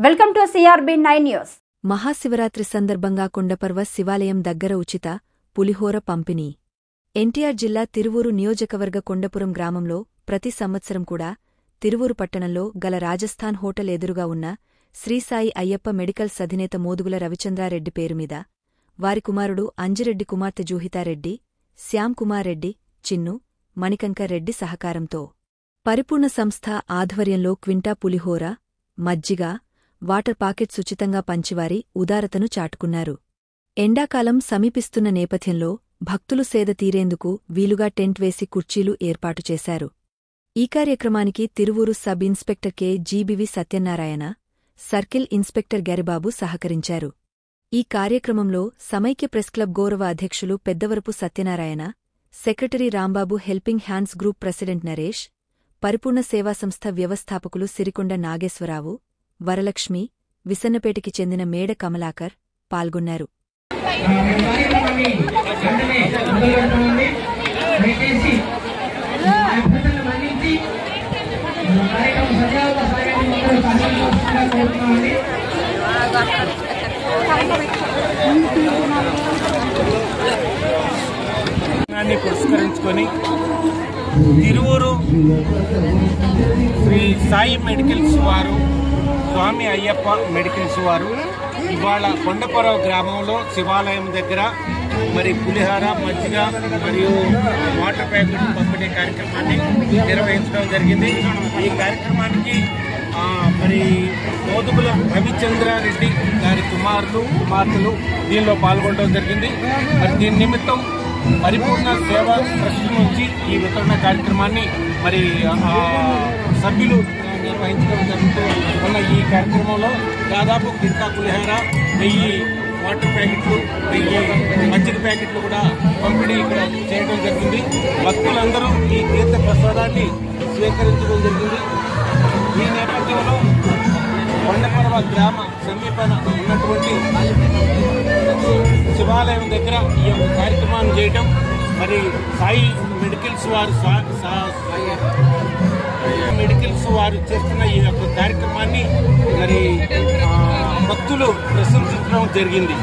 Welcome to CRB9 news. Mahashivratri సందర్భంగా కొండపర్వ శివాలయం దగ్గర ఉచిత పులిహోర పంపిణీ. ఎన్టీఆర్ జిల్లా తిరువూరు నియోజకవర్గ కొండపురం గ్రామంలో ప్రతి సంవత్సరం కూడా తిరువూరు పట్టణంలో గల రాజస్థాన్ హోటల్ ఎదురుగా ఉన్న శ్రీసాయి అయ్యప్ప మెడికల్స్ అధినేత మోదుగుల రవిచంద్రారెడ్డి పేరుమీద వారి కుమారుడు అంజిరెడ్డి కుమార్తె జూహితారెడ్డి, శ్యామ్ కుమార్ రెడ్డి, చిన్ను, మణికంక రెడ్డి సహకారంతో పరిపూర్ణ సంస్థ ఆధ్వర్యంలో క్వింటా పులిహోర, మజ్జిగ, వాటర్ పాకెట్స్ ఉచితంగా పంచివారి ఉదారతను చాటుకున్నారు. ఎండాకాలం సమీపిస్తున్న నేపథ్యంలో భక్తులు సేద తీరేందుకు వీలుగా టెంట్ వేసి కుర్చీలు ఏర్పాటు చేశారు. ఈ కార్యక్రమానికి Tiruvuru sub inspector KGBV. Satyanarayana, circle inspector Garibabu సహకరించారు. ఈ కార్యక్రమంలో సమైక్య ప్రెస్ క్లబ్ గౌరవ అధ్యక్షులు Peddavarapu Satyanarayana, secretary Rambabu, helping hands group president Naresh, Paripurna Seva సంస్థ వ్యవస్థాపకులు సిరికొండ నాగేశ్వరరావు, వరలక్ష్మి, విసన్నపేటకి చెందిన మేడ కమలాకర్ పాల్గొన్నారు. పురస్కరించుకొని తిరువూరు శ్రీ సాయి మెడికల్స్ వారు, స్వామి అయ్యప్ప మెడికల్స్ వారు ఇవాళ కొండపర్వ గ్రామంలో శివాలయం దగ్గర మరి పులిహార, మజ్జిగ మరియు వాటర్ ప్యాకెట్ పంపిణీ కార్యక్రమాన్ని నిర్వహించడం జరిగింది. ఈ కార్యక్రమానికి మరి మోదుగుల రవిచంద్రారెడ్డి గారి కుమార్తెలు దీనిలో పాల్గొనడం జరిగింది. మరి దీని నిమిత్తం పరిపూర్ణ సేవా ట్రస్ట్ నుంచి ఈ వితరణ కార్యక్రమాన్ని మరి సభ్యులు నిర్వహించడం జరుగుతూ ఉన్న ఈ కార్యక్రమంలో దాదాపు కింటా పులిహార, 1000 వాటర్ ప్యాకెట్లు, 1000 మజ్జిగ ప్యాకెట్లు కూడా పంపిణీ ఇక్కడ చేయడం జరిగింది. భక్తులందరూ ఈ తీర్థ ప్రసాదాన్ని స్వీకరించడం జరిగింది. ఈ నేపథ్యంలో కొండపర్వ గ్రామ సమీపన ఉన్నటువంటి శివాలయం దగ్గర ఈ యొక్క కార్యక్రమాన్ని చేయడం, మరి సాయి మెడికల్స్ వారు చేస్తున్న ఈ యొక్క కార్యక్రమాన్ని మరి భక్తులు ప్రశంసించడం జరిగింది.